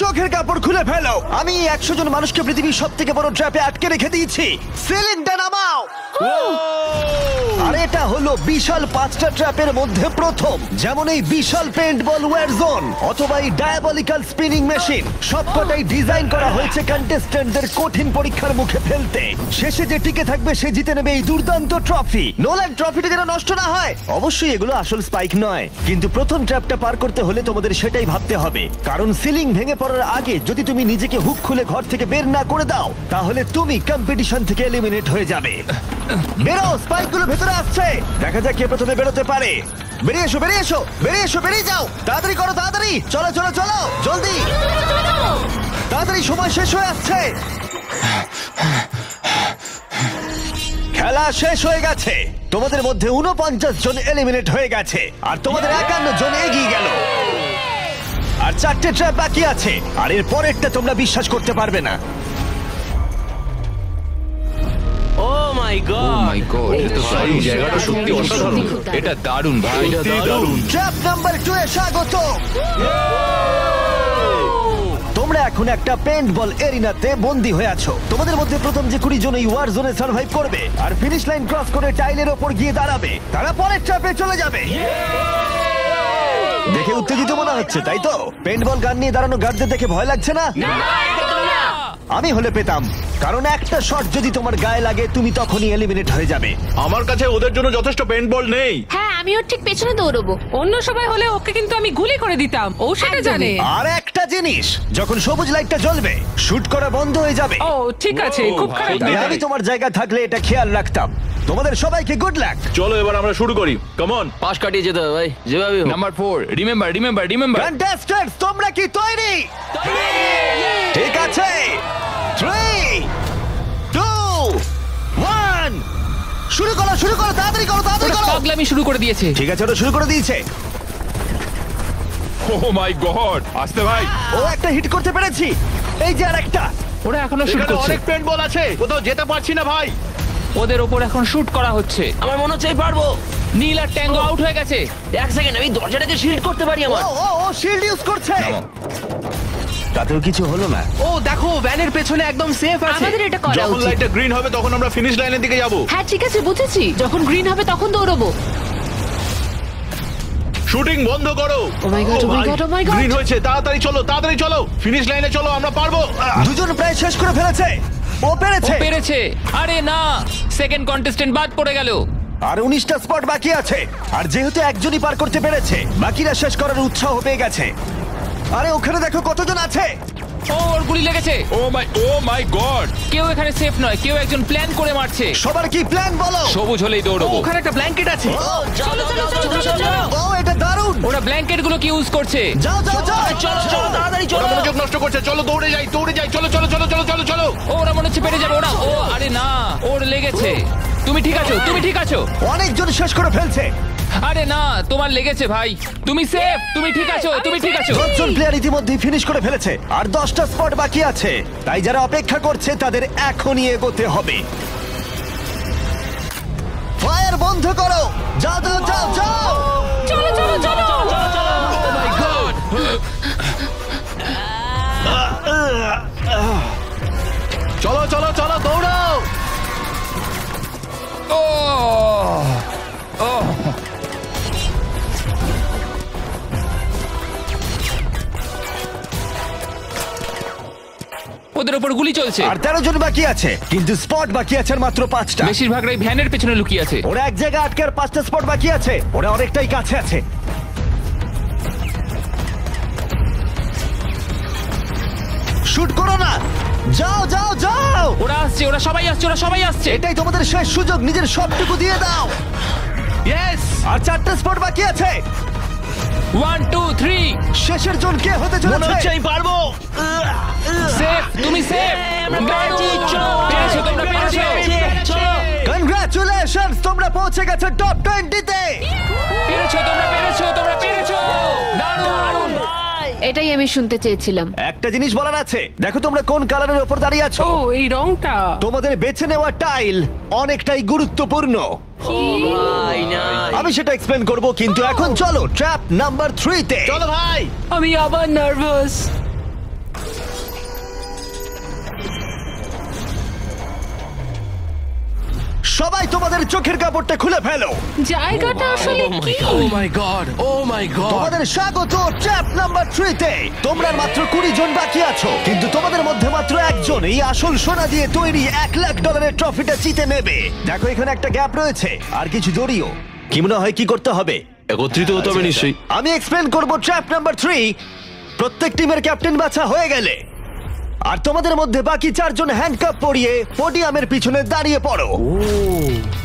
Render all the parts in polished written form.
চোখের কাপড় খুলে ফেলো। আমি 100 জন মানুষকে পৃথিবীর সবথেকে বড় ট্র্যাপে আটকে রেখে দিয়েছি। সিলিংটা নামাও। আর এটা হলো বিশাল 5টা ট্র্যাপের মধ্যে প্রথম, যেমন এই বিশাল পেইন্টবল ওয়্যার জোন অথবা এই ডায়াবলিক্যাল স্পিনিং মেশিন। সবকটাই ডিজাইন করা হয়েছে কন্টেস্ট্যান্টদের কঠিন পরীক্ষার মুখে ফেলতে। শেষে যে টিকে থাকবে সে জিতে নেবে এই দুর্দান্ত ট্রফি। নোলান, ট্রফিটা যেন নষ্ট না হয়। অবশ্যই এগুলো আসল স্পাইক নয়, কিন্তু প্রথম ট্র্যাপটা পার করতে হলে তোমাদের সেটাই ভাবতে হবে, কারণ সিলিং ভেঙে পড়ার আগে যদি তুমি নিজেকে হুক খুলে ঘর থেকে বের না করে দাও তাহলে তুমি কম্পিটিশন থেকে এলিমিনেট হয়ে যাবে। বেরো, স্পাইকগুলো ভেতরে আসছে। দেখা যাক কে প্রথমে বেরোতে পারে। বেরিয়ে এসো, বেরিয়ে এসো, বেরিয়ে এসো, বেরিয়ে যাও। তাড়াতাড়ি করো, তাড়াতাড়ি। চলো চলো চলো, জলদি, তাড়াতাড়ি, সময় শেষ হয়ে আসছে। খেলা শেষ হয়ে গেছে। তোমাদের মধ্যে 49 জন এলিমিনেট হয়ে গেছে আর তোমাদের 51 জন এগিয়ে গেল। আর 4টে ট্র্যাপ বাকি আছে, আর এর পরেরটা তোমরা বিশ্বাস করতে পারবে না। ও মাই গড, এটা তো দারুণ, জায়গাটা সত্যি অসাধারণ। এটা দারুণ ভাই, এটা দারুণ। ট্র্যাপ নাম্বার 2 এ স্বাগত। তোমরা এখন একটা পেইন্টবল এরিনাতে বন্দী হয়ে আছো। তোমাদের মধ্যে প্রথম যে 20 জন এই ওয়ার জোনে সার্ভাইভ করবে আর ফিনিশ লাইন ক্রস করে টাইলের ওপর গিয়ে দাঁড়াবে, তারা পরের ট্র্যাপে চলে যাবে। দেখে উত্তেজিত মনে হচ্ছে, তাই তো? পেইন্টবল গান নিয়ে দাঁড়ানো গার্ডদের দেখে ভয় লাগছে না? আমি হলে পেতাম, কারণ একটা শট যদি তোমার গায়ে লাগে তুমি তখনই এলিমিনেট হয়ে যাবে। আমার কাছে ওদের জন্য যথেষ্ট পেইন্টবল নেই। হ্যাঁ, আমি ওর ঠিক পেছনে দৌড়বো। অন্য সবাই হলে ওকে কিন্তু আমি গুলি করে দিতাম, ও সেটা জানে। আর একটা জিনিস, যখন সবুজ লাইটটা জ্বলবে শুট করা বন্ধ হয়ে যাবে। ও ঠিক আছে, খুব খারাপ। তাই আমি তোমার জায়গায় থাকলে এটা খেয়াল রাখতাম। তোমাদের সবাইকে গুড লাক। চলো এবার আমরা শুরু করি, কাম অন। পাশ কাটিয়ে যেতে হবে ভাই, যেভাবে হোক। Number 4, remember. কন্টেস্ট্যান্টস, তোমরা কি তৈরি? ঠিক আছে, 3, 2, 1, শুরু করো, শুরু করো, তাড়াতাড়ি করো, তাড়াতাড়ি করো। পাগলামি শুরু করে দিয়েছে। ঠিক আছে, ওটা শুরু করে দিয়েছে। ও মাই গড, আসতে ভাই। ও একটা হিট করতে পেরেছি। এই যে আরেকটা। ওরা এখনো শুট এখানে করছে। অনেক পেইন্টবল আছে, কোথাও যেতে পারছি না ভাই। ওদের ওপর এখন শুট করা হচ্ছে। আমার মনে হচ্ছে আমি পারবো। নীল আর ট্যাঙ্গো আউট হয়ে গেছে। এক সেকেন্ড, আমি দরজাটাকে শিল্ড করতে পারি আমার। ও শিল্ড ইউজ করছে। তাতেও কিছু হলো না। ও দেখো, ভ্যানের পেছনে একদম সেফ আছে। আমাদের এটা করা যখন উচিত। লাইটটা গ্রিন হবে তখন আমরা ফিনিশ লাইনের দিকে যাব। হ্যাঁ ঠিক আছে, বুঝেছি। যখন গ্রিন হবে তখন দৌড়বো। শুটিং বন্ধ করো। Oh my God, oh my God, oh my God. Green হয়েছে, তাড়াতাড়ি চলো, তাড়াতাড়ি চলো, ফিনিশ লাইনে চলো, আমরা পারবো। দুজন প্রায় শেষ করে ফেলেছে। ও ও পেরেছে। পেরেছে। আরে না, সেকেন্ড কন্টেস্ট্যান্ট বাদ পড়ে গেল। আর 19টা স্পট বাকি আছে। আর যেহেতু একজনই পার করতে পেরেছে, বাকিরা শেষ করার উৎসাহ পেয়ে গেছে। আরে ওখানে দেখো কতজন আছে। ও, ওর গুলি লেগেছে। ও মাই গড। কেউ এখানে সেফ নয়, কেউ একজন প্ল্যান করে মারছে। সবার কি প্ল্যান বলো? সবুজ হলেই দৌড়বো। ওখানে একটা ব্ল্যাঙ্কেট আছে। চলো চলো চলো চলো চলো। ও এটা দারুণ। ওরা ব্ল্যাঙ্কেট গুলোকে ইউজ করছে। যাও যাও যাও। চলো চলো তাড়াতাড়ি ওরা চলো। মনোযোগ নষ্ট করছে, চলো দৌড়ে যাই, চলো চলো চলো চলো চলো চলো। ও, ওরা মনে হচ্ছে পেরে যাবে ওরা। ও আরে না, ওর লেগেছে। তুমি ঠিক আছো, তুমি ঠিক আছো। অনেকজন শেষ করে ফেলছে। আরে না, তোমার লেগেছে ভাই। তুমি সেফ, তুমি ঠিক আছো, তুমি ঠিক আছো। 10জন প্লেয়ার ইতিমধ্যে ফিনিশ করে ফেলেছে আর 10টা স্পট বাকি আছে। তাই যারা অপেক্ষা করছে তাদের এখনই এগোতে হবে। ফায়ার বন্ধ করো। যাও যাও যাও যাও। চলো চলো চলো। ও মাই গড। চলো চলো চলো, দৌড়াও। ও ওদের ওপর গুলি চলছে। আর 13 জন বাকি আছে, কিন্তু স্পট বাকি আছে মাত্র 5টা। বেশিরভাগরাই ভ্যানের পেছনে লুকিয়ে আছে। ওরা এক জায়গায় আটকে আর 5টা স্পট বাকি আছে। ওরা অনেকটাই কাছে আছে। শুট করো না। যাও যাও যাও। ওরা আসছে, ওরা সবাই আসছে, ওরা সবাই আসছে। এটাই তোমাদের শেষ সুযোগ, নিজের সবটুকু দিয়ে দাও। ইয়েস। আর 4টা স্পট বাকি আছে। 1 2 3। শেষের জন কে হতে মনে হচ্ছে চলেছে? আমি পারবো। সেফ, তুমি সেফ। পেরেছো, তোমরা পেরেছো। চলো। কনগ্রাচুলেশনস, তোমরা পৌঁছে গেছো টপ 20 তে। পেরেছো, তোমরা পেরেছো, তোমরা পেরেছো। দারুণ। এটাই আমি শুনতে চেয়েছিলাম। একটা জিনিস বলার আছে, দেখো তোমরা কোন কালারের উপর দাঁড়িয়ে আছো। ও, এই রংটা। তোমাদের বেছে নেওয়া টাইল অনেকটাই গুরুত্বপূর্ণ। ভাই না। আমি সেটা এক্সপ্লেন করব, কিন্তু এখন চলো ট্র্যাপ নাম্বার 3 তে। চলো ভাই। আমি আবার নার্ভাস। সবাই তোমাদের চোখের কাপড়টা খুলে ফেলো। জায়গাটা আসলে কি? ও মাই গড, ও মাই গড। তোমাদের স্বাগত ট্র্যাপ নাম্বার 3 তে। তোমরা মাত্র 20 জন বাকি আছো, কিন্তু তোমাদের মধ্যে মাত্র একজন এই আসল সোনা দিয়ে তৈরি $1,00,000 ট্রফিটা জিতে নেবে। দেখো এখানে একটা গ্যাপ রয়েছে আর কিছু জড়িও। কি মনে হয় কি করতে হবে? একত্রিত হতে হবে নিশ্চয়ই। আমি এক্সপ্লেন করব ট্র্যাপ নাম্বার 3। প্রত্যেক টিমের ক্যাপ্টেন বাছা হয়ে গেলে আর তোমাদের মধ্যে বাকি 4 জন হ্যান্ডকাপ পরিয়ে পোডিয়ামের পিছনে দাঁড়িয়ে পড়ো।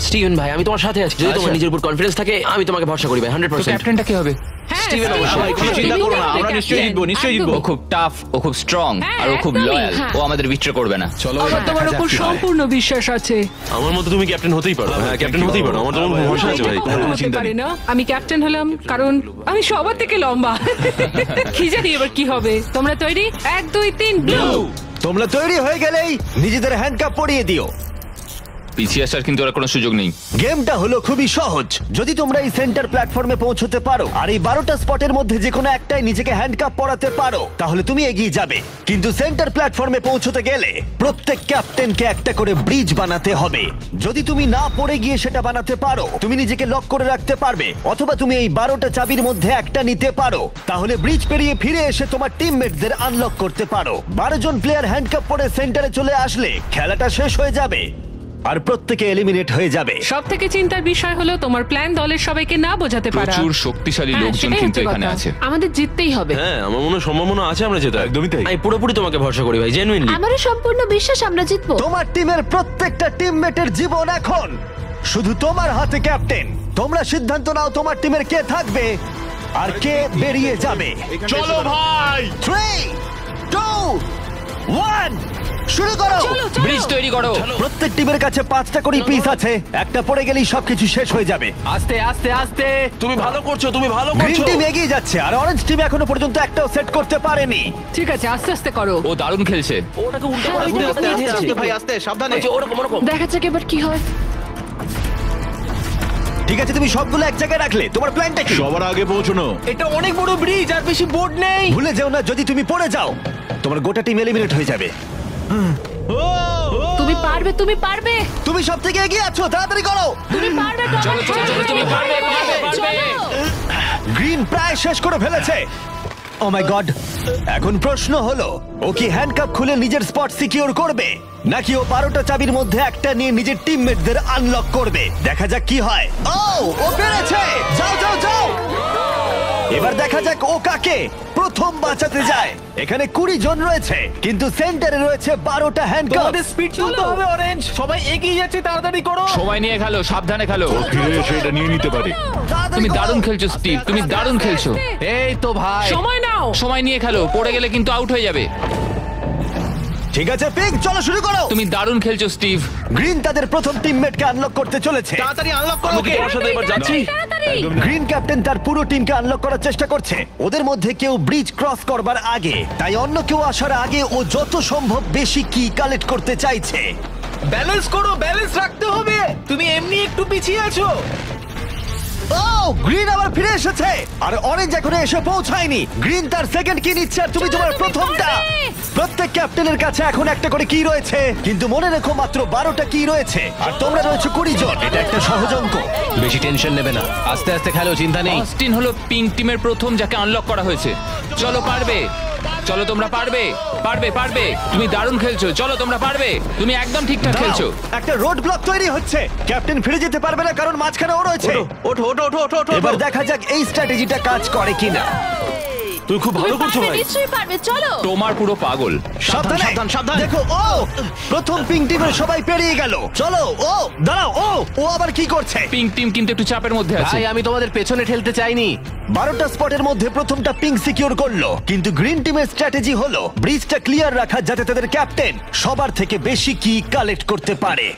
স্টিভেন ভাই আমি তোমার সাথে আছি, যদি তোমার নিজের উপর কনফিডেন্স থাকে আমি তোমাকে ভরসা করি ভাই 100%। ক্যাপ্টেনটা কি হবে? হ্যাঁ, স্টিভেন স্টিভেন অবশ্যই। অবশ্যই। চিন্তা করো না, আমরা স্টিভেন নিশ্চয়ই জিতবো, নিশ্চয়ই জিতবো। ও খুব টাফ, ও খুব স্ট্রং, হ্যাঁ, আর ও খুব একদমই, লয়াল। হ্যাঁ। ও আমাদের বিট্রে করবে না। চলো আমার তোমার উপর সম্পূর্ণ বিশ্বাস আছে। আমার মতো তুমি ক্যাপ্টেন হতেই পারো। হ্যাঁ ক্যাপ্টেন হতেই পারো, আমার তোমার ভরসা আছে ভাই। এটা হতে পারে না। আমি ক্যাপ্টেন হলাম কারণ আমি সবার থেকে লম্বা। কি জানি এবার কি হবে। তোমরা তৈরি? 1 2 3 ব্লু। তোমরা তৈরি হয়ে গেলেই নিজেদের হ্যান্ডকাপ পরিয়ে দিও। পিছিয়ে আসার কিন্তু আর কোনো সুযোগ নেই। গেমটা হলো খুবই সহজ। যদি তোমরা এই সেন্টার প্ল্যাটফর্মে পৌঁছতে পারো আর এই 12টা স্পটের মধ্যে যে কোনো একটাই নিজেকে হ্যান্ডকাপ পরাতে পারো, তাহলে তুমি এগিয়ে যাবে। কিন্তু সেন্টার প্ল্যাটফর্মে পৌঁছতে গেলে প্রত্যেক ক্যাপ্টেনকে একটা করে ব্রিজ বানাতে হবে। যদি তুমি না পড়ে গিয়ে সেটা বানাতে পারো, তুমি নিজেকে লক করে রাখতে পারবে, অথবা তুমি এই 12টা চাবির মধ্যে একটা নিতে পারো। তাহলে ব্রিজ পেরিয়ে ফিরে এসে তোমার টিমমেটদের আনলক করতে পারো। 12 জন প্লেয়ার হ্যান্ডকাপ পরে সেন্টারে চলে আসলে খেলাটা শেষ হয়ে যাবে আর প্রত্যেকে এলিমিনেট হয়ে যাবে। সব থেকে চিন্তার বিষয় হলো তোমার প্ল্যান দলের সবাইকে না বোঝাতে পারা। প্রচুর শক্তিশালী হ্যাঁ, লোকজন সেটাই কিন্তু হচ্ছে এখানে কথা। আছে। আমাদের জিততেই হবে। হ্যাঁ আমার মনে হয় সম্ভাবনা আছে আমরা যেতে। একদমই তাই। আমি পুরোপুরি তোমাকে ভরসা করি ভাই, জেনুইনলি। আমারও সম্পূর্ণ বিশ্বাস আমরা জিতবো। তোমার টিমের প্রত্যেকটা টিমমেটের জীবন এখন শুধু তোমার হাতে ক্যাপ্টেন। তোমরা সিদ্ধান্ত নাও তোমার টিমের কে থাকবে আর কে বেরিয়ে যাবে। চলো ভাই। 3 2 1 শুরু করো। চলো চলো। ব্রিজ তৈরি করো। প্রত্যেক টিমের কাছে 5টা করে পিস আছে। একটা পড়ে গেলেই সবকিছু শেষ হয়ে যাবে। আস্তে আস্তে আস্তে। তুমি ভালো করছো, তুমি ভালো গ্রিন করছো। টিম এগিয়ে যাচ্ছে আর অরেঞ্জ টিম এখনো পর্যন্ত একটাও সেট করতে পারেনি। ঠিক আছে আস্তে আস্তে করো। ও দারুণ খেলছে। ওটাকে উল্টো করে হ্যাঁ, ঘুরে আস্তে, আস্তে, আসতে ভাই আস্তে, সাবধানে। ওরকম ওরকম। দেখা যাক এবার কি হয়। ঠিক আছে তুমি সবগুলো এক জায়গায় রাখলে। তোমার প্ল্যানটা কি? সবার আগে পৌঁছানো। এটা অনেক বড় ব্রিজ আর বেশি বোর্ড নেই। ভুলে যেও না, যদি তুমি পড়ে যাও তোমার গোটা টিম এলিমিনেট হয়ে যাবে। তুমি পারবে, তুমি পারবে, তুমি সব থেকে এগিয়ে আছো, তাড়াতাড়ি করো। তুমি পারবে। চলো, চলো, চলো, তুমি পারবে, পারবে, পারবে। গ্রিন প্রায় শেষ করে ফেলেছে। ও মাই গড। এখন প্রশ্ন হলো, ও কি হ্যান্ডকাপ খুলে নিজের স্পট সিকিউর করবে, নাকি ও 12টা চাবির মধ্যে একটা নিয়ে নিজের টিমমেটদের আনলক করবে? দেখা যাক কি হয়। ও পেরেছে। যাও যাও যাও। এবার দেখা যাক ও কাকে প্রথম বাঁচাতে যায়। এখানে 20 জন রয়েছে, কিন্তু সেন্টারে রয়েছে 12টা হ্যান্ডকাপ। তোমাদের স্পিড তুলতে হবে অরেঞ্জ। সবাই এগিয়ে যাচ্ছে, তাড়াতাড়ি করো। সময় নিয়ে খেলো, সাবধানে খেলো। ফিরে এসে এটা নিয়ে নিতে পারি। তুমি দারুণ খেলছো স্টিভ, তুমি দারুণ খেলছো। এই তো ভাই। সময় নাও। সময় নিয়ে খেলো, পড়ে গেলে কিন্তু আউট হয়ে যাবে। ঠিক আছে পিগ, চলো শুরু করো। তুমি দারুণ খেলছো স্টিভ। গ্রিন তাদের প্রথম টিমমেটকে আনলক করতে চলেছে। তাড়াতাড়ি আনলক করো। আমি কি তোমার সাথে এবার যাচ্ছি? তাড়াতাড়ি। গ্রিন ক্যাপ্টেন তার পুরো টিমকে আনলক করার চেষ্টা করছে। ওদের মধ্যে কেউ ব্রিজ ক্রস করবার আগে, তাই অন্য কেউ আসার আগে ও যত সম্ভব বেশি কি কালেক্ট করতে চাইছে। ব্যালেন্স করো, ব্যালেন্স রাখতে হবে। তুমি এমনি একটু পিছিয়ে আছো। ও গ্রিন আবার ফিরে এসেছে আর অরেঞ্জ এখনো এসে পৌঁছায়নি। গ্রিন তার সেকেন্ড কি নিচ্ছে আর তুমি চলো, তোমার তুমি প্রথমটা। পারবে। প্রত্যেক ক্যাপ্টেনের কাছে এখন একটা করে কি রয়েছে, কিন্তু মনে রেখো মাত্র 12টা কি রয়েছে আর তোমরা রয়েছে 20 জন। এটা একটা সহজ অঙ্ক। বেশি টেনশন নেবে না, আস্তে আস্তে খেলো, চিন্তা নেই। অস্টিন হলো পিঙ্ক টিমের প্রথম যাকে আনলক করা হয়েছে। চলো পারবে, চলো তোমরা পারবে, পারবে, পারবে। তুমি দারুণ খেলছো, চলো তোমরা পারবে। তুমি একদম ঠিকঠাক দাঁড়াও, খেলছো। একটা রোড ব্লক তৈরি হচ্ছে। ক্যাপ্টেন ফিরে যেতে পারবে না কারণ মাঝখানে ও রয়েছে। ওঠো ওঠো ওঠো ওঠো ওঠো। এবার দেখা যাক এই স্ট্র্যাটেজিটা কাজ করে কিনা। তুমি খুব ভালো করছো ভাই। নিশ্চয়ই পারবে, চলো। তোমার পুরো পাগল। সাবধানে, সাবধান, সাবধান। দেখো ও প্রথম পিঙ্ক টিমের সবাই পেরিয়ে গেল। চলো ও দাঁড়াও, ও আবার কি করছে? পিঙ্ক টিম কিন্তু একটু চাপের মধ্যে আছে। ভাই আমি তোমাদের পেছনে ঠেলতে চাইনি। 12টা স্পটের মধ্যে প্রথমটা পিঙ্ক সিকিউর করলো, কিন্তু গ্রিন টিমের স্ট্র্যাটেজি হলো ব্রিজটা ক্লিয়ার রাখা, যাতে তাদের ক্যাপ্টেন সবার থেকে বেশি কি কালেক্ট করতে পারে।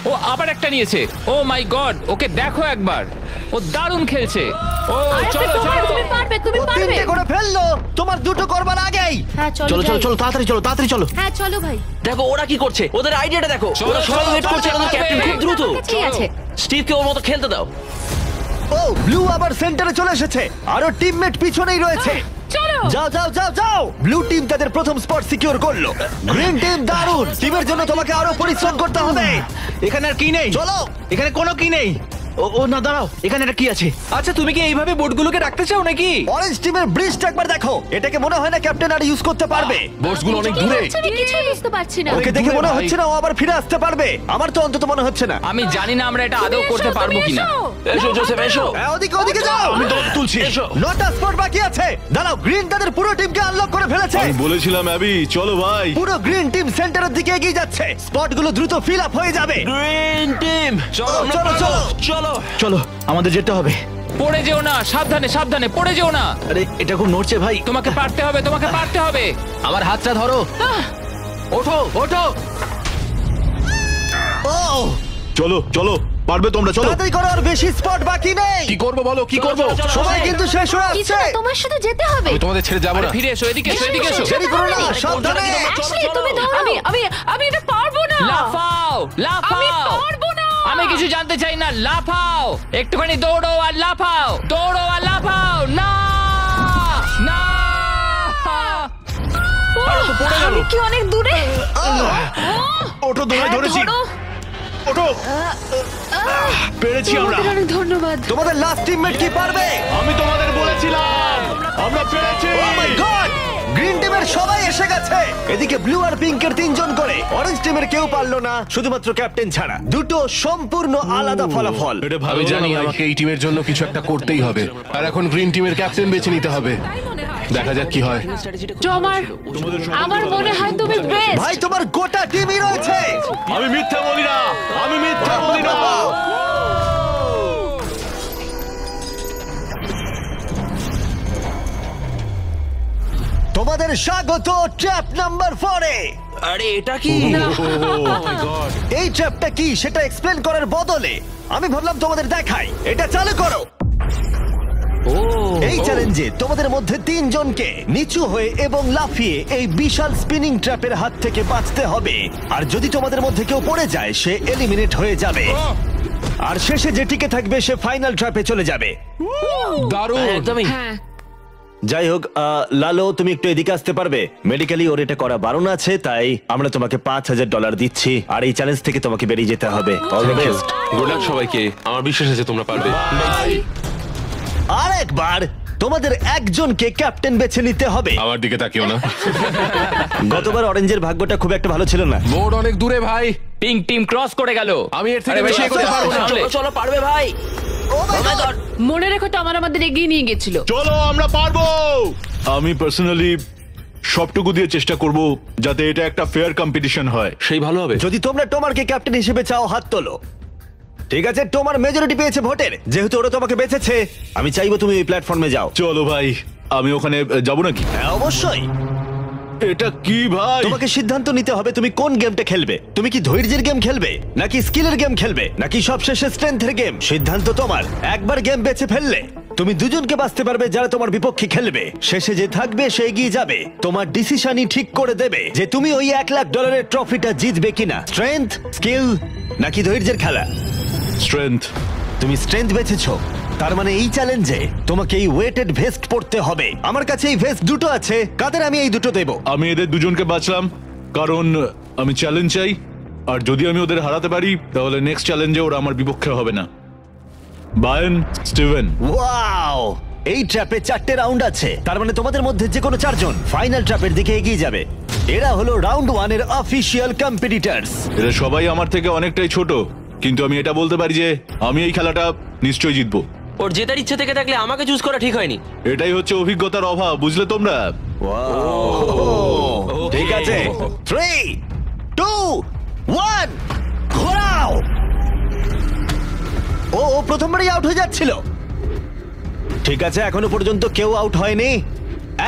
ও আবার একটা নিয়েছে। ও মাই গড, ওকে দেখো একবার, ও দারুণ খেলছে। ও আরেকটা চলো তোমার, চলো। তুমি পারবে, তুমি ও পারবে। 3টে করে ফেললো, তোমার 2টো করবার আগেই। হ্যাঁ চলো চলো যাই। চলো, তাড়াতাড়ি চলো, তাড়াতাড়ি চলো। হ্যাঁ চলো ভাই। দেখো ওরা কি করছে, ওদের আইডিয়াটা দেখো। চলো, ওরা সবাই চলো, ওয়েট করছে, চলো, ওদের ক্যাপ্টেন খুব দ্রুত। ঠিক আছে। স্টিভকে ওর মতো খেলতে দাও। ও ব্লু আবার সেন্টারে চলে এসেছে, আরো টিমমেট পিছনেই রয়েছে। চলো যাও যাও যাও যাও। ব্লু টিম তাদের প্রথম স্পট সিকিউর করলো। গ্রিন টিম দারুণ। টিমের জন্য তোমাকে আরো পরিশ্রম করতে হবে। এখানে আর কি নেই? চলো। এখানে কোনো কি নেই। ও না দাঁড়াও, এখানে একটা কি আছে? আচ্ছা তুমি কি এইভাবে বোর্ডগুলোকে রাখতে চাও নাকি? অরেঞ্জ টিমের ব্রিজটা একবার দেখো। এটাকে মনে হয় না ক্যাপ্টেন আর ইউজ করতে পারবে। বোর্ডসগুলো অনেক কি দূরে। হচ্ছে আমি কিছুই বুঝতে পারছি না। ওকে দেখে দূরে মনে ভাই। হচ্ছে না ও আবার ফিরে আসতে পারবে। আমার তো অন্তত মনে হচ্ছে না। আমি জানি না আমরা এটা আদৌ করতে পারবো কিনা। এসো জোসেফ এসো। হ্যাঁ, ওদিকে ওদিকে যাও। আমি তোমাকে তুলছি। এসো। নটা স্পট বাকি আছে। দাঁড়াও, গ্রিন তাদের পুরো টিমকে আনলক করে ফেলেছে। আমি বলেছিলাম অ্যাবি, চলো ভাই। পুরো গ্রিন টিম সেন্টারের দিকে এগিয়ে যাচ্ছে। স্পটগুলো দ্রুত ফিল আপ হয়ে যাবে। গ্রিন টিম চলো চলো চলো। চলো। চলো আমাদের যেতে হবে। পড়ে যেও না, সাবধানে সাবধানে, পড়ে যেও না। আরে এটা খুব নড়ছে ভাই। তোমাকে পারতে হবে, তোমাকে পারতে হবে। আমার হাতটা ধরো। ওঠো ওঠো। ও চলো চলো, পারবে তোমরা, চলো। তাড়াতাড়ি করো, আর বেশি স্পট বাকি নেই। কি করবো বলো, কি করবো? সময় কিন্তু শেষ হয়ে কিছু আসছে। না, তোমার সাথে যেতে হবে। আমি তোমাদের ছেড়ে যাবো আরে না। ফিরে এসো, এদিকে এসো, এদিকে এসো। দেরি করো না, সাবধানে। অ্যাশলি তুমি দৌড়াও। আমি এটা পারবো না। লাফাও আমি লাফাও। পারবো না। আমি কিছু জানতে চাই না, লাফাও। একটুখানি দৌড়ো আর লাফাও, দৌড়ো আর লাফাও। না না। আমি কি অনেক দূরে? ওঠো, দৌড়ে ধরেছি। ধরো। ওঠো, পেরেছি আমরা। তোমাদের অনেক ধন্যবাদ। তোমাদের লাস্ট টিমমেট কি পারবে? আমি তোমাদের বলেছিলাম, আমরা পেরেছি। ও মাই গড! গ্রিন টিমের সবাই এসে গেছে। এদিকে ব্লু আর পিঙ্কের 3 জন করে। অরেঞ্জ টিমের কেউ পারলো না, শুধুমাত্র ক্যাপ্টেন ছাড়া। দুটো সম্পূর্ণ আলাদা ফলাফল। এটা ভালো আমি জানি হলো, ভাই। আমাকে এই টিমের জন্য কিছু একটা করতেই হবে, আর এখন গ্রিন টিমের ক্যাপ্টেন বেছে নিতে হবে। দেখা যাক কি হয়। আমার মনে হয় তুমি বেস্ট। ভাই, তোমার গোটা টিমই রয়েছে। আমি মিথ্যা বলি না, আমি মিথ্যা বলি না। তোমাদের স্বাগত ট্র্যাপ নাম্বার 4 এ। আরে এটা কি? এই ট্র্যাপটা কি সেটা এক্সপ্লেন করার বদলে আমি ভাবলাম তোমাদের দেখাই। এটা চালু করো। এই চ্যালেঞ্জে তোমাদের মধ্যে 3 জনকে নিচু হয়ে এবং লাফিয়ে এই বিশাল স্পিনিং ট্র্যাপের হাত থেকে বাঁচতে হবে। আর যদি তোমাদের মধ্যে কেউ পড়ে যায়, সে এলিমিনেট হয়ে যাবে। আর শেষে যে টিকে থাকবে সে ফাইনাল ট্র্যাপে চলে যাবে। দারুণ। একদমই। হ্যাঁ। যাই হোক, লালো, তুমি একটু এদিকে আসতে পারবে? মেডিকেলি ওর এটা করা বারণ আছে, তাই আমরা তোমাকে $5,000 দিচ্ছি। আর এই চ্যালেঞ্জ থেকে তোমাকে বেরিয়ে যেতে হবে। All the best. Good luck সবাইকে। আমার বিশ্বাস আছে তোমরা পারবে। আর একবার তোমাদের একজনকে ক্যাপ্টেন বেছে নিতে হবে। আমার দিকে তাকিও না। গতবার অরেঞ্জের ভাগ্যটা খুব একটা ভালো ছিল না। বোর্ড অনেক দূরে ভাই। পিঙ্ক টিম ক্রস করে গেল। আমি এর থেকে আরে বেশি ভাই, এগোতে পারবো না। চলে। চলো চলো, পারবে ভাই। Oh my God! মনে রেখো তো আমাদের এগিয়ে নিয়ে গেছিল। চলো, আমরা পারবো। আমি পার্সোনালি সবটুকু দিয়ে চেষ্টা করব যাতে এটা একটা ফেয়ার কম্পিটিশন হয়। সেই ভালো হবে। যদি তোমরা টোমারকে ক্যাপ্টেন হিসেবে চাও, হাত তোলো। ঠিক আছে, টোমার মেজরিটি পেয়েছে ভোটের। যেহেতু ওরা তোমাকে বেঁচেছে, আমি চাইবো তুমি এই প্ল্যাটফর্মে যাও। চলো ভাই, আমি ওখানে যাব নাকি? হ্যাঁ, অবশ্যই। এটা কি ভাই? তোমাকে সিদ্ধান্ত নিতে হবে তুমি কোন গেমটা খেলবে। তুমি কি ধৈর্যের গেম খেলবে, নাকি স্কিলের গেম খেলবে, নাকি সবশেষে স্ট্রেংথের গেম? সিদ্ধান্ত তোমার। একবার গেম বেছে ফেললে তুমি দুজনকে বাঁচতে পারবে যারা তোমার বিপক্ষে খেলবে। শেষে যে থাকবে সে এগিয়ে যাবে। তোমার ডিসিশনই ঠিক করে দেবে যে তুমি ওই $1,00,000 ট্রফিটা জিতবে কিনা। স্ট্রেংথ, স্কিল, নাকি ধৈর্যের খেলা? স্ট্রেংথ। তুমি স্ট্রেংথ বেছেছো, তার মানে এই চ্যালেঞ্জে তোমাকে এই ওয়েটেড ভেস্ট পড়তে হবে। আমার কাছে এই ভেস্ট দুটো আছে, কাদের আমি এই দুটো দেবো। আমি এদের দুজনকে বাঁচলাম কারণ আমি চ্যালেঞ্জ চাই, আর যদি আমি ওদের হারাতে পারি তাহলে নেক্সট চ্যালেঞ্জে ওরা আমার বিপক্ষে হবে না। বায়ন, স্টিভেন। ওয়াও! এই ট্র্যাপে 4টে রাউন্ড আছে, তার মানে তোমাদের মধ্যে যে কোনো 4 জন ফাইনাল ট্র্যাপের দিকে এগিয়ে যাবে। এরা হলো রাউন্ড 1 এর অফিশিয়াল কম্পিটিটরস। এরা সবাই আমার থেকে অনেকটাই ছোট, কিন্তু আমি এটা বলতে পারি যে আমি এই খেলাটা নিশ্চয়ই জিতবো। ওর জেতার ইচ্ছে থেকে থাকলে আমাকে চুজ করা ঠিক হয়নি। এটাই হচ্ছে অভিজ্ঞতার অভাব, বুঝলে তোমরা? ঠিক আছে, 3, 2, 1, ঘোরাও। ও প্রথমবারই আউট হয়ে যাচ্ছিল। ঠিক আছে, এখনো পর্যন্ত কেউ আউট হয়নি।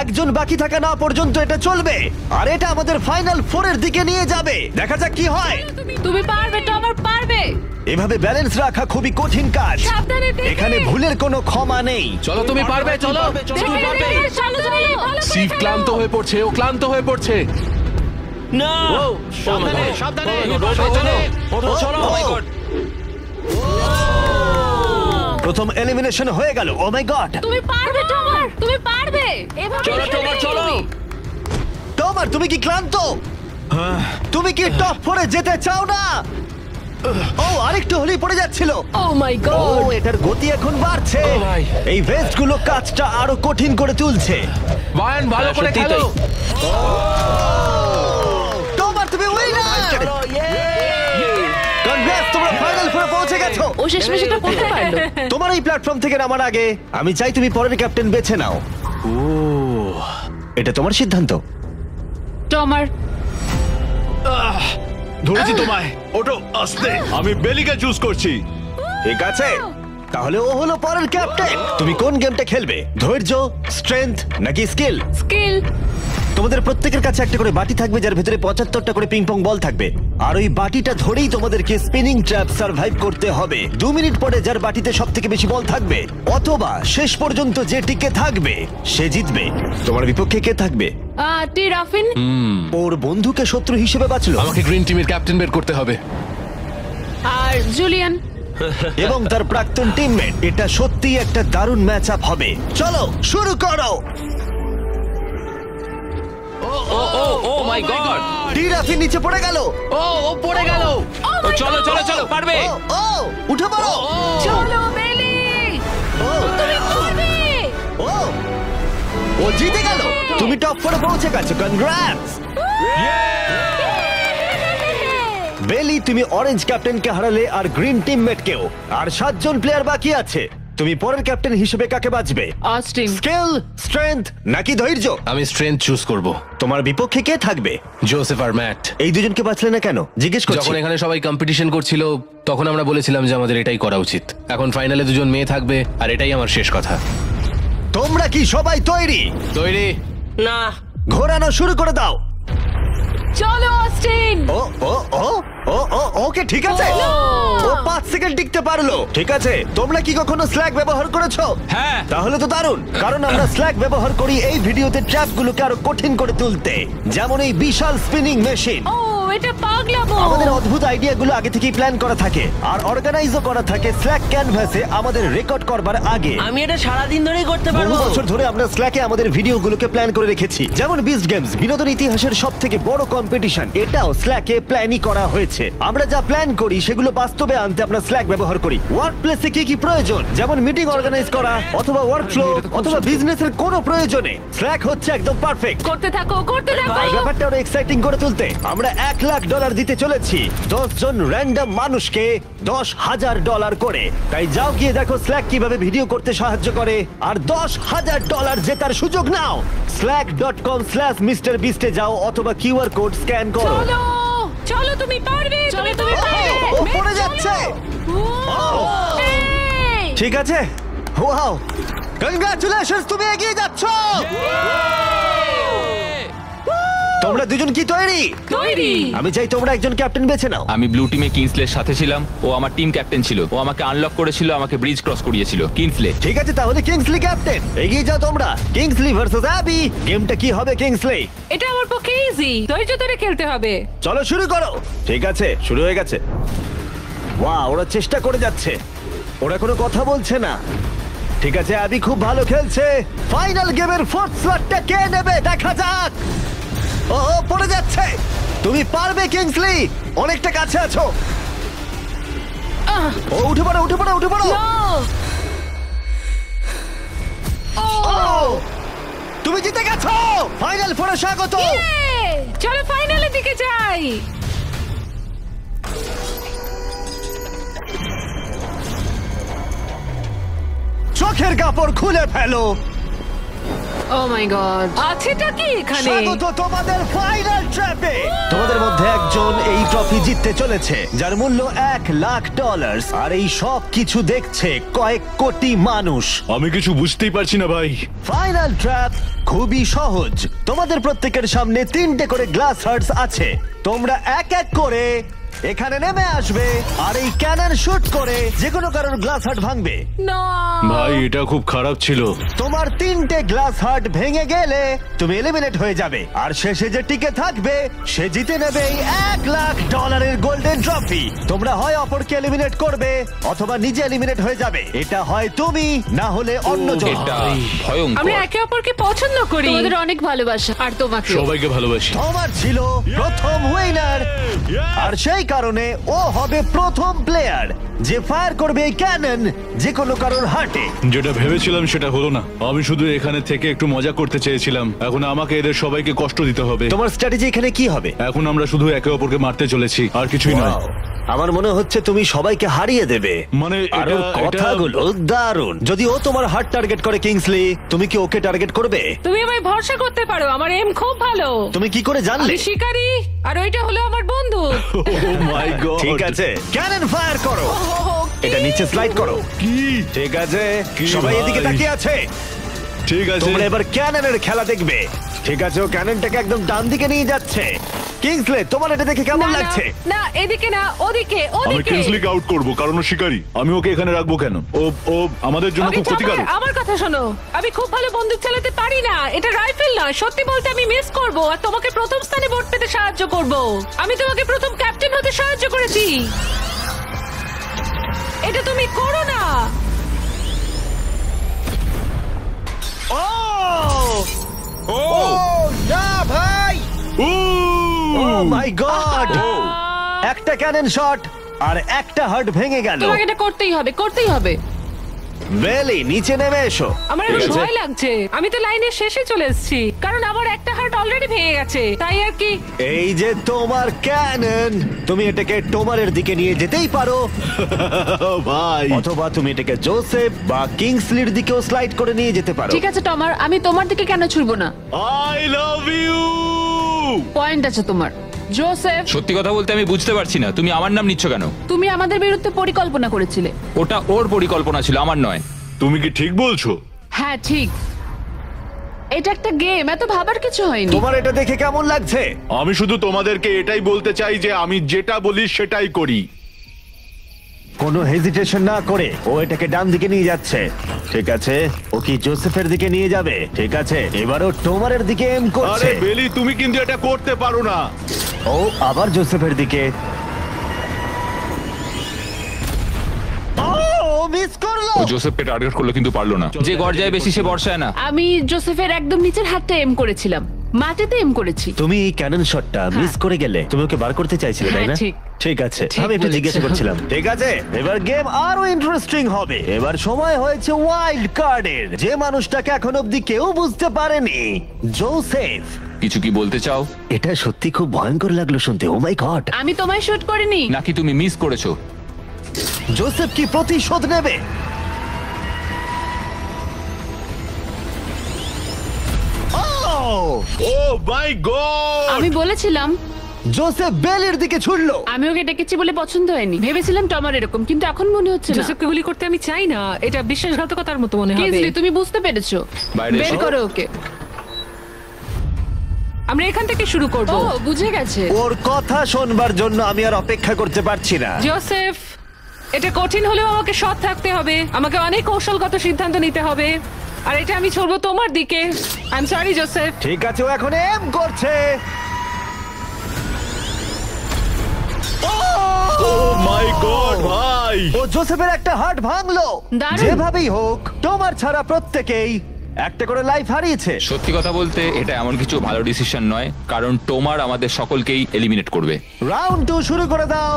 একজন বাকি থাকা না পর্যন্ত এটা চলবে, আর এটা আমাদের ফাইনাল 4 এর দিকে নিয়ে যাবে। দেখা যাক কি হয়। তুমি পারবে, টমার পারবে। এভাবে ব্যালেন্স রাখা খুবই কঠিন কাজ। সাবধানে দেখে। এখানে ভুলের কোনো ক্ষমা নেই। চলো, তুমি পারবে, চলো। দেখে, দেখে, চলো, চলো। সিভ ক্লান্ত হয়ে পড়ছে, ও ক্লান্ত হয়ে পড়ছে। না। সাবধানে, সাবধানে। চলো। Oh my God! প্রথম এলিমিনেশন হয়ে গেল। ও মাই গড, তুমি পারবে টমার, তুমি পারবে। এভাবে চলো টমার চলো। টমার তুমি কি ক্লান্ত? তুমি কি টপ 4-এ যেতে চাও না? ও আরেকটু হলেই পড়ে যাচ্ছিল। ও মাই ও গড, এটার গতি এখন বাড়ছে। ও ভাই। এই ভেস্টগুলো কাজটা আরো কঠিন করে তুলছে। বায়ান ভালো করে সত্যি খেলো। তাই। টমার তুমি উইনার। কনগ্রেটস, তোমরা ফাইনাল ফোরে পৌঁছে গেছো। ও শেষমেশ এটা করতে পারলো। তোমার এই প্ল্যাটফর্ম থেকে নামার আগে আমি চাই তুমি পরের ক্যাপ্টেন বেছে নাও। ও এটা তোমার সিদ্ধান্ত। টমার ধরেছি তোমায়। ওটো আস্তে, আমি বেলিকে চুজ করছি। ঠিক আছে, তাহলে ও হলো পরের ক্যাপ্টেন। তুমি কোন গেমটা খেলবে? ধৈর্য, স্ট্রেংথ নাকি স্কিল? স্কিল। তোমাদের প্রত্যেকের কাছে একটা করে বাটি থাকবে যার ভিতরে 75টা করে পিং পং বল থাকবে, আর ওই বাটিটা ধরেই তোমাদেরকে স্পিনিং ট্র্যাপ সার্ভাইভ করতে হবে। 2 মিনিট পরে যার বাটিতে সব থেকে বেশি বল থাকবে অথবা শেষ পর্যন্ত যে টিকে থাকবে সে জিতবে। তোমার বিপক্ষে কে থাকবে? টি রাফিন। ওর বন্ধুকে শত্রু হিসেবে বাঁচলো আমাকে গ্রিন টিমের ক্যাপ্টেন বের করতে হবে। আর জুলিয়ান। এবং তার প্রাক্তন টিমমেট। এটা সত্যি একটা দারুণ ম্যাচ আপ হবে। চলো শুরু করো। ও ও ও মাই গড। টিরাফি নিচে পড়ে গেল। ও পড়ে গেল। ও চলো চলো চলো, পারবে। ও উঠে পড়ো। চলো বেলি, ও, তুমি পারবে। ও ও জিতে গেল। তুমি টপ 4-এ পৌঁছে গেছো। কনগ্রাটস বেলি, তুমি অরেঞ্জ ক্যাপ্টেনকে হারালে আর গ্রিন টিমমেটকেও। আর 7 জন প্লেয়ার বাকি আছে। তুমি পরের ক্যাপ্টেন হিসেবে কাকে বাছবে? অস্টিন। স্কিল, স্ট্রেংথ নাকি ধৈর্য? আমি স্ট্রেংথ চুজ করব। তোমার বিপক্ষে কে থাকবে? জোসেফ আর ম্যাট। এই দুজনকে বাছলে না কেন জিজ্ঞেস করছি। যখন এখানে সবাই কম্পিটিশন করছিল তখন আমরা বলেছিলাম যে আমাদের এটাই করা উচিত। এখন ফাইনালে 2 জন মেয়ে থাকবে আর এটাই আমার শেষ কথা। তোমরা কি সবাই তৈরি? তৈরি? না। ঘোরানো শুরু করে দাও। চলো অস্টিন। ও ও ও ও ও ওকে ঠিক আছে। ও 5 সেকেন্ড টিকতে পারলো। ঠিক আছে, তোমরা কি কখনো স্ল্যাগ ব্যবহার করেছো? হ্যাঁ। তাহলে তো দারুণ, কারণ আমরা স্ল্যাগ ব্যবহার করি এই ভিডিওতে ট্র্যাপগুলোকে আরো কঠিন করে তুলতে, যেমন এই বিশাল স্পিনিং মেশিন। ও এটা পাগলামো। আমাদের অদ্ভুত আইডিয়াগুলো আগে থেকেই প্ল্যান করা থাকে আর অর্গানাইজও করা থাকে স্ল্যাক ক্যানভাসে আমাদের রেকর্ড করবার আগে। আমি এটা সারাদিন ধরেই করতে বহু পারবো। বছর ধরে আমরা স্ল্যাকে আমাদের ভিডিওগুলোকে প্ল্যান করে রেখেছি, যেমন বিস্ট গেমস, বিনোদন ইতিহাসের সবথেকে বড় কম্পিটিশন। এটাও স্ল্যাকে প্ল্যানই করা হয়েছে। আমরা যা প্ল্যান করি সেগুলো বাস্তবে আনতে আমরা স্ল্যাক ব্যবহার করি। ওয়ার্ক প্লেসে কি কি প্রয়োজন, যেমন মিটিং অর্গানাইজ করা অথবা ওয়ার্কফ্লো অথবা বিজনেসের কোনো প্রয়োজনে স্ল্যাক হচ্ছে একদম পারফেক্ট। করতে থাকো করতে থাকো। আর ব্যাপারটা আরো এক্সাইটিং করে তুলতে আমরা $1,00,000 দিতে চলেছি 10 জন র্যান্ডম মানুষকে $10,000 করে। তাই যাও গিয়ে দেখো স্ল্যাক কিভাবে ভিডিও করতে সাহায্য করে আর $10,000 জেতার সুযোগ নাও। slack.com/MrBeast এ যাও অথবা কিউআর কোড স্ক্যান করো। চলো চলো, তুমি পারবে। চলো তুমি পারবে। ও পড়ে যাচ্ছে। ঠিক আছে, ওয়াও, কংগ্রাচুলেশনস, তুমি এগিয়ে যাচ্ছ। তোমরা দুজন কি তৈরি? তৈরি। আমি চাই তোমরা একজন ক্যাপ্টেন বেছে নাও। আমি ব্লু টিমে কিংসলের সাথে ছিলাম। ও আমার টিম ক্যাপ্টেন ছিল। ও আমাকে আনলক করেছিল, আমাকে ব্রিজ ক্রস করিয়েছিল। কিংসলে। ঠিক আছে, তাহলে কিংসলি ক্যাপ্টেন। এগিয়ে যাও তোমরা। Kingsley versus Abby. গেমটা কি হবে কিংসলি? এটা আমার পক্ষে ইজি। ধৈর্য ধরে খেলতে হবে। চলো শুরু করো। ঠিক আছে, শুরু হয়ে গেছে। ওয়াও, ওরা চেষ্টা করে যাচ্ছে, ওরা কোনো কথা বলছে না। ঠিক আছে, অ্যাবি খুব ভালো খেলছে। ফাইনাল গেমের 4th স্লটটা কে নেবে দেখা যাক। ও পড়ে যাচ্ছে। তুমি পারবে কিংসলি, অনেকটা কাছে আছো। ও উঠে পড়ো উঠে পড়ো উঠে পড়ো। ও, তুমি জিতে গেছো। ফাইনাল ফোরে স্বাগত। চলো ফাইনালের দিকে যাই। চোখের কাপড় খুলে ফেলো। ও মাই গড, আছেটা কি এখানে? স্বাগত তোমাদের ফাইনাল ট্র্যাপে। তোমাদের মধ্যে একজন এই ট্রফি জিততে চলেছে যার মূল্য $1,00,000 আর এই সব কিছু দেখছে কয়েক কোটি মানুষ। আমি কিছু বুঝতেই পারছি না ভাই। ফাইনাল ট্র্যাপ খুবই সহজ। তোমাদের প্রত্যেকের সামনে 3টে করে গ্লাস হার্টস আছে। তোমরা এক এক করে এখানে নেমে আসবে আর এই ক্যানন শুট করে যে কোনো কারোর গ্লাস হার্ট ভাঙবে। না ভাই এটা খুব খারাপ ছিল। তোমার 3টে গ্লাস হার্ট ভেঙে গেলে তুমি এলিমিনেট হয়ে যাবে, আর শেষে যে টিকে থাকবে সে জিতে নেবে এই $1,00,000 গোল্ডেন ট্রফি। তোমরা হয় অপরকে এলিমিনেট করবে অথবা নিজে এলিমিনেট হয়ে যাবে। এটা হয় তুমি, না হলে অন্যজন। এটা আমরা ভয়ঙ্কর। একে অপরকে পছন্দ করি। তোমাদের অনেক ভালোবাসা আর তোমাকে সবাইকে ভালোবাসি। তোমার ছিল প্রথম উইনার, আর সেই কারণে ও হবে প্রথম প্লেয়ার যে ফায়ার করবে এই ক্যানন যে কোনো কারোর হার্টে। যেটা ভেবেছিলাম সেটা হলো না। আমি শুধু এখানে থেকে একটু মজা করতে চেয়েছিলাম, এখন আমাকে এদের সবাইকে কষ্ট দিতে হবে। তোমার স্ট্র্যাটেজি এখানে কি হবে? এখন আমরা শুধু একে অপরকে মারতে চলেছি, আর কিছুই নয়। Wow, আমার মনে হচ্ছে তুমি সবাইকে হারিয়ে দেবে। মানে আর ওর কথাগুলো দারুণ। যদি ও তোমার হার্ট টার্গেট করে কিংসলি, তুমি কি ওকে টার্গেট করবে? তুমি আমায় ভরসা করতে পারো, আমার এম খুব ভালো। তুমি কি করে জানলে? আমি শিকারি আর ওইটা হলো আমার বন্ধু। ও মাই গড। ঠিক আছে, ক্যানন ফায়ার করো। এটা নিচে স্লাইড করো। কি? ঠিক আছে, কি সবাই ভাই? এদিকে তাকিয়ে আছে। ঠিক আছে। তোমরা এবার ক্যাননের খেলা দেখবে। ঠিক আছে, ও ক্যাননটাকে একদম ডান দিকে নিয়ে যাচ্ছে। কিংসলে, তোমার এটা দেখে কেমন না, না, লাগছে? না এদিকে না, ওদিকে আমি ওদিকে। কিংসলিকে আউট করব কারণ ও শিকারী। আমি ওকে এখানে রাখবো কেন? ও আমাদের জন্য আমি খুব ক্ষতিকারক। আমার কথা শোনো, আমি খুব ভালো বন্দুক চালাতে পারি না। এটা রাইফেল না। সত্যি বলতে আমি মিস করব আর তোমাকে প্রথম স্থানে ভোট পেতে সাহায্য করব। আমি তোমাকে প্রথম ক্যাপ্টেন হতে সাহায্য করেছি। এটা তুমি করো না। ও না ভাই! ও মাই গড! একটা ক্যানন শট আর একটা হার্ট ভেঙে গেল। তোমাকে এটা করতেই হবে, করতেই হবে। বেলি, নিচে নেমে এসো। আমার একটু ভয় লাগছে। আমি তো লাইনের শেষে চলে এসেছি, কারণ আমার একটা হার্ট অলরেডি ভেঙে গেছে। তাই আর কি। এই যে তোমার ক্যানন, তুমি এটাকে টোমারের দিকে নিয়ে যেতেই পারো, ভাই অথবা তুমি এটাকে জোসেফ বা কিংসলির দিকেও স্লাইড করে নিয়ে যেতে পারো। ঠিক আছে টমার, আমি তোমার দিকে কেন ছুড়বো না? I love you. পয়েন্ট আছে তোমার। জোসেফ, সত্যি কথা বলতে আমি বুঝতে পারছি না তুমি আমার নাম নিচ্ছ কেন। তুমি আমাদের বিরুদ্ধে পরিকল্পনা করেছিলে। ওটা ওর পরিকল্পনা ছিল, আমার নয়। তুমি কি ঠিক বলছো? হ্যাঁ ঠিক। এটা একটা গেম, এত ভাবার কিছু হয়নি। তোমার এটা দেখে কেমন লাগছে? আমি শুধু তোমাদেরকে এটাই বলতে চাই যে আমি যেটা বলি সেটাই করি। কোনো হেজিটেশন না করে ও এটাকে ডান দিকে নিয়ে যাচ্ছে। ঠিক আছে, ও কি জোসেফের দিকে নিয়ে যাবে? ঠিক আছে, এবারও টোমারের দিকে এম আরে করছে। বেলি, তুমি কিন্তু এটা করতে পারো না। ও আবার জোসেফের দিকে। ও মিস করলো। ও জোসেফকে টার্গেট করলো কিন্তু পারলো না। যে গর্জায় বেশি সে বর্ষায় না। আমি জোসেফের একদম নিচের হাতটা এম করেছিলাম, মাটিতে এম করেছি। তুমি এই ক্যানন শটটা মিস করে গেলে। তুমি ওকে বার করতে চাইছিলে, তাই না? হ্যাঁ, ঠিক। ঠিক আছে, ঠিক আমি একটু বলেছো। জিজ্ঞাসা করছিলাম। ঠিক আছে, এবার গেম আরো ইন্টারেস্টিং হবে। এবার সময় হয়েছে ওয়াইল্ড কার্ডের। যে মানুষটাকে এখন অব্দি কেউ বুঝতে পারেনি, জোসেফ। কিছু কি বলতে চাও? এটা সত্যি খুব ভয়ঙ্কর লাগলো শুনতে। ও মাই গড! আমি তোমায় শুট করিনি। নাকি তুমি মিস করেছো? জোসেফ কি প্রতিশোধ নেবে? ও মাই গড! আমি বলেছিলাম জোসেফ বেলের দিকে ছুড়লো। আমি ওকে ডেকেছি বলে পছন্দ হয়নি। ভেবেছিলাম টমার এরকম, কিন্তু এখন মনে হচ্ছে না। জোসেফকে গুলি করতে আমি চাই না। এটা বিশ্বাসঘাতকতার মতো মনে হবে। কিংসলি, তুমি বুঝতে পেরেছো। বাইরে বের এসো। করো ওকে। আমরা এখান থেকে শুরু করব। ও বুঝে গেছে। ওর কথা শোনবার জন্য আমি আর অপেক্ষা করতে পারছি না। জোসেফ, এটা কঠিন হলেও আমাকে সৎ থাকতে হবে। আমাকে অনেক কৌশলগত সিদ্ধান্ত নিতে হবে। আর এটা আমি ছড়বো তোমার দিকে। I am sorry Joseph. ঠিক আছে, ও এখন এম করছে। ও মাই গড ভাই! ও জোসেফের একটা হার্ট ভাঙলো। দারুণ। যেভাবেই হোক, তোমার ছাড়া প্রত্যেকেই একটা করে লাইফ হারিয়েছে। সত্যি কথা বলতে এটা এমন কিছু ভালো ডিসিশন নয়, কারণ টোমার আমাদের সকলকেই এলিমিনেট করবে। রাউন্ড 2 শুরু করে দাও।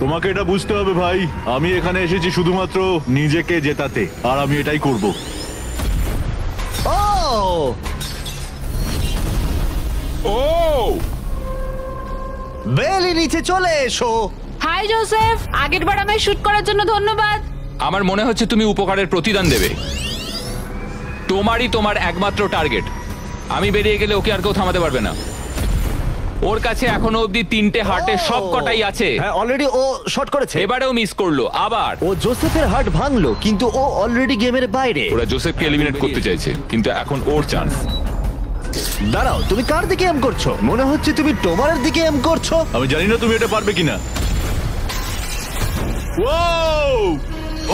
তোমাকে এটা বুঝতে হবে ভাই, আমি এখানে এসেছি শুধুমাত্র নিজেকে জেতাতে, আর আমি এটাই করব। ও বেলি, নিচে চলে এসো। হাই জোসেফ, আগের বার আমায় শুট করার জন্য ধন্যবাদ। আমার মনে হচ্ছে তুমি উপকারের প্রতিদান দেবে। টোমারই তোমার একমাত্র টার্গেট। আমি বেরিয়ে গেলে ওকে আর কেউ থামাতে পারবে না। ওর কাছে এখনো অব্দি 3টে হার্টের সব কটাই আছে। হ্যাঁ, অলরেডি ও শট করেছে। এবারেও মিস করলো আবার। ও জোসেফের হার্ট ভাঙলো, কিন্তু ও অলরেডি গেমের বাইরে। ওরা জোসেফকে এলিমিনেট করতে চাইছে, কিন্তু এখন ওর চান্স। দাঁড়াও, তুমি কার দিকে এম করছো? মনে হচ্ছে তুমি টোমারের দিকে এম করছো। আমি জানি না তুমি এটা পারবে কিনা।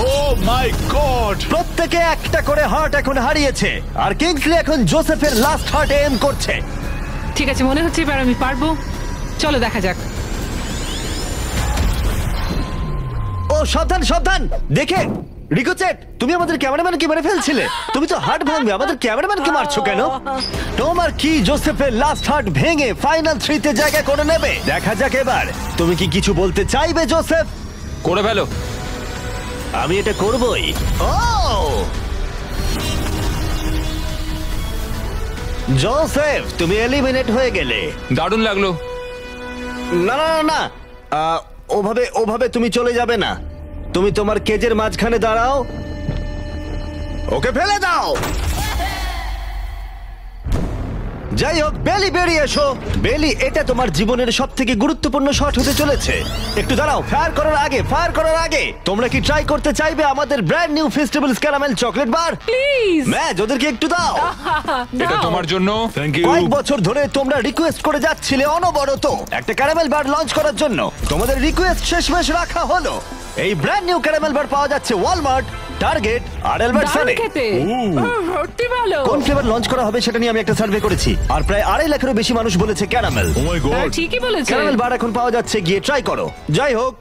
ও মাই গড! প্রত্যেকে একটা করে হার্ট এখন হারিয়েছে, আর কিংসলি এখন জোসেফের লাস্ট হার্টে এম করছে। ঠিক আছে, মনে হচ্ছে এবার আমি পারবো। চলো দেখা যাক। ও সাবধান সাবধান, দেখে রিকোচেট, তুমি আমাদের ক্যামেরাম্যানকে মেরে ফেলছিলে। তুমি তো হার্ট ভাঙবে, আমাদের ক্যামেরাম্যানকে মারছো কেন? তোমার কি জোসেফের লাস্ট হার্ট ভেঙে ফাইনাল 3 তে জায়গা করে নেবে? দেখা যাক এবার। তুমি কি কিছু বলতে চাইবে জোসেফ? করে ফেলো। আমি এটা করবই। ও জোসেফ, তুমি এলিমিনেট হয়ে গেলে। দারুণ লাগলো। না না না না, ওভাবে ওভাবে তুমি চলে যাবে না। তুমি তোমার কেজের মাঝখানে দাঁড়াও, ওকে ফেলে দাও। যাই হোক, বেলি বেরিয়ে এসো। বেলি, এটা তোমার জীবনের সব থেকে গুরুত্বপূর্ণ শট হতে চলেছে। একটু দাঁড়াও, ফায়ার করার আগে তোমরা কি ট্রাই করতে চাইবে আমাদের brand new festivals caramel chocolate bar? Please match ওদেরকে একটু দাও। এটা তোমার জন্য। Thank you. কয়েক বছর ধরে তোমরা রিকোয়েস্ট করে যাচ্ছিলে অনবরত একটা ক্যারামেল বার লঞ্চ করার জন্য। তোমাদের রিকোয়েস্ট শেষমেশ রাখা হলো। এই ব্র্যান্ড নিউ ক্যারামেল বার পাওয়া যাচ্ছে ওয়ালমার্ট, টার্গেট আর অ্যালবার্টসনে। সত্যি ভালো। কোন ফ্লেভার লঞ্চ করা হবে সেটা নিয়ে আমি একটা সার্ভে করেছি, আর প্রায় 2.5 লাখেরও বেশি মানুষ বলেছে ক্যারামেল। ও মাই গড! ঠিকই বলেছে। ক্যারামেল বার এখন পাওয়া যাচ্ছে, গিয়ে ট্রাই করো। যাই হোক,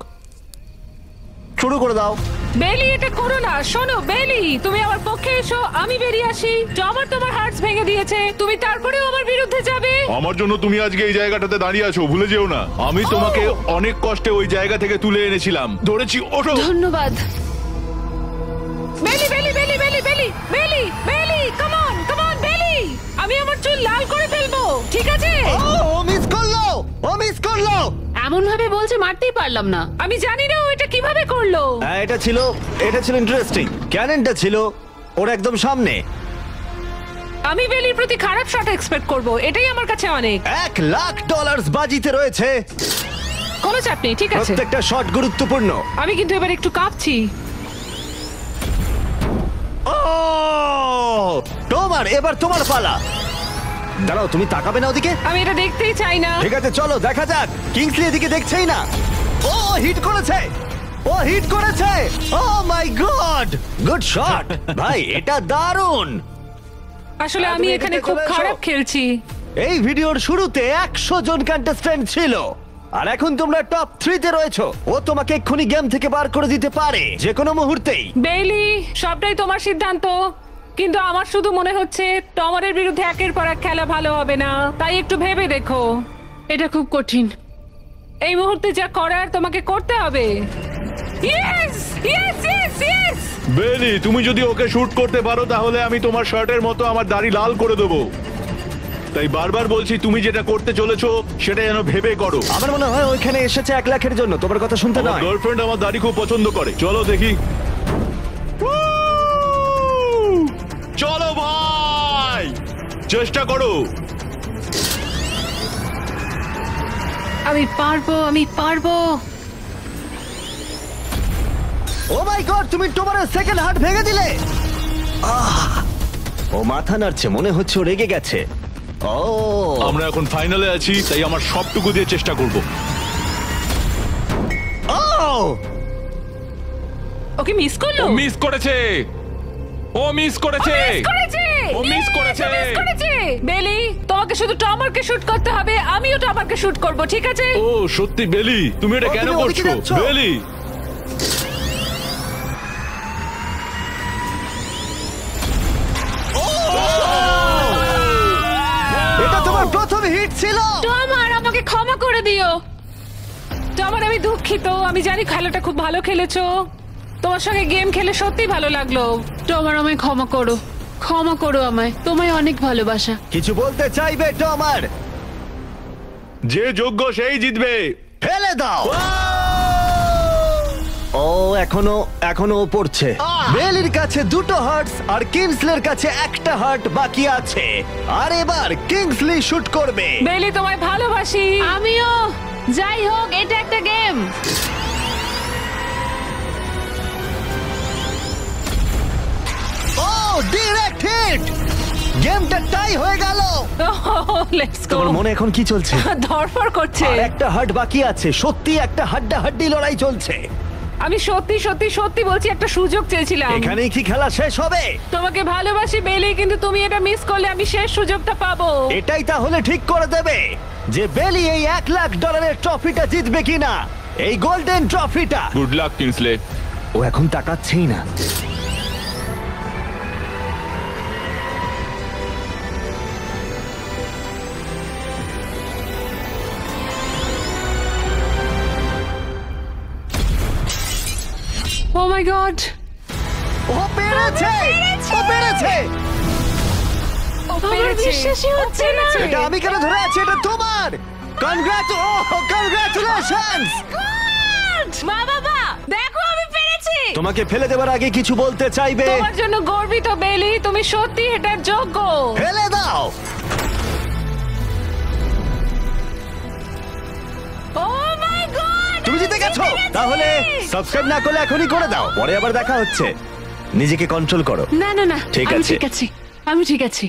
শুরু করে দাও। বেলি, এটা করো না। শোনো বেলি, তুমি আমার পক্ষে এসো, আমি বেরিয়ে আসি। আমার তোমার হার্টস ভেঙে দিয়েছে, তুমি তারপরেও আমার বিরুদ্ধে যাবে? আমার জন্য তুমি আজকে এই জায়গাটাতে দাঁড়িয়ে আছো, ভুলে যেও না। আমি তোমাকে অনেক কষ্টে ওই জায়গা থেকে তুলে এনেছিলাম, ধরেছি। ওঠো। ধন্যবাদ। বেলি বেলি বেলি বেলি বেলি বেলি বেলি, কাম অন কাম অন বেলি। আমি আমার চুল লাল করে ফেলবো, ঠিক আছে? ও মিস করলো। এমন ভাবে বলছে মারতেই পারলাম না। আমি জানি না ও এটা কিভাবে করলো। হ্যাঁ, এটা ছিল ইন্টারেস্টিং। ক্যাননটা ছিল ওর একদম সামনে। আমি বেলির প্রতি খারাপ শট এক্সপেক্ট করব, এটাই আমার কাছে অনেক। $1,00,000 বাজিতে রয়েছে। কোনো চাপ নেই, ঠিক আছে। প্রত্যেকটা শট গুরুত্বপূর্ণ। আমি কিন্তু এবার একটু কাঁপছি। ও তোমার, এবার তোমার পালা। দাঁড়াও, তুমি তাকাবে না ওদিকে? আমি এটা দেখতেই চাই না। ঠিক আছে, চলো দেখা যাক। কিংসলি এদিকে দেখছেই না। ও হিট করেছে। ও মাই গড, গুড শট ভাই, এটা দারুণ। আসলে আমি তুমি এখানে এদিকে খুব চলে এসো। খারাপ খেলছি। এই ভিডিওর শুরুতে 100 জন কন্টেস্ট্যান্ট ছিল, আর এখন তোমরা টপ 3 তে রয়েছো। ও তোমাকে এক্ষুনি গেম থেকে বার করে দিতে পারে যে কোনো মুহূর্তেই। বেইলি, সবটাই তোমার সিদ্ধান্ত, কিন্তু আমার শুধু মনে হচ্ছে টমারের বিরুদ্ধে একের পর এক খেলা ভালো হবে না, তাই একটু ভেবে দেখো। এটা খুব কঠিন। এই মুহূর্তে যা করার তোমাকে করতে হবে। Yes yes yes yes. বেলি, তুমি যদি ওকে শুট করতে পারো তাহলে আমি তোমার শার্টের মতো আমার দাড়ি লাল করে দেবো। তাই বারবার বলছি, তুমি যেটা করতে চলেছো সেটা যেন ভেবে করো। আমার মনে হয় ওইখানে এসেছে 1 লাখের জন্য, তোমার কথা শুনতে আমার নয়। গার্লফ্রেন্ড আমার দাড়ি খুব পছন্দ করে। চলো দেখি। চলো ভাই, চেষ্টা করো। আমি পারবো। ও মাই গড, তুমি তোমার সেকেন্ড হার্ট ভেঙে দিলে। ও মাথা নাড়ছে, মনে হচ্ছে ও রেগে গেছে। ও আমরা এখন ফাইনালে আছি, তাই আমার সবটুকু দিয়ে চেষ্টা করব। ওকে মিস করলো। ও মিস করেছে। বেলি, তোমাকে শুধু টমারকে শুট করতে হবে, আমিও টমারকে শুট করব, ঠিক আছে? ও সত্যি বেলি, তুমি এটা কেন তুমি ওদিকে করছো? যাচ্ছ? বেলি, এটা তোমার প্রথম হিট ছিল। টমার, আমাকে ক্ষমা করে দিও। টমার, আমি দুঃখিত। আমি জানি খেলাটা খুব ভালো খেলেছো, তোমার সঙ্গে গেম খেলে সত্যি ভালো লাগলো। টমার, আমায় ক্ষমা করো আমায়। তোমায় অনেক ভালোবাসা। কিছু বলতে চাইবে টমার? যে যোগ্য সেই জিতবে। ফেলে দাও। ও এখনো পড়ছে। বেলির কাছে 2টো হার্টস আর কিংসলের কাছে 1টা হার্ট বাকি আছে, আর এবার কিংসলি শুট করবে। বেলি, তোমায় ভালোবাসি। আমিও। যাই হোক, এটা একটা গেম। ও ডিরেক্ট হিট, গেমটা টাই হয়ে গেল। লেটস গো তোমার মনে এখন কি চলছে? ধরফর করছে। আর একটা হাট বাকি আছে, সত্যি একটা হাড্ডাহাড্ডি লড়াই চলছে। আমি সত্যি সত্যি সত্যি বলছি, একটা সুযোগ চেয়েছিলাম। এখানেই কি খেলা শেষ হবে? তোমাকে ভালোবাসি বেলি, কিন্তু তুমি এটা মিস করলে আমি শেষ সুযোগটা পাবো। এটাই তাহলে ঠিক করে দেবে যে বেলি এই $1,00,000 ট্রফিটা জিতবে কিনা, এই গোল্ডেন ট্রফিটা। Good luck Kingsley. ও এখন তাকাচ্ছেই না। ও মাই গড, ও পেরেছে, ও পেরেছে। আমার বিশ্বাসই হচ্ছে না। এটা আমি কেন ধরে আছি? এটা তোমার। কনগ্রাচুলেশনস। মা বাবা, দেখো আমি পেরেছি। তোমাকে ফেলে দেওয়ার আগে কিছু বলতে চাইবে? তোমার জন্য গর্বিত বেলি, তুমি সত্যি এটার যোগ্য। ফেলে দাও। ও মাই গড, তুমি জিতে গেছো। তাহলে সাবস্ক্রাইব না করলে এখনই করে দাও, পরে আবার দেখা হচ্ছে। নিজেকে কন্ট্রোল করো। না না না, ঠিক আমি আছে। ঠিক আছি, আমি ঠিক আছি।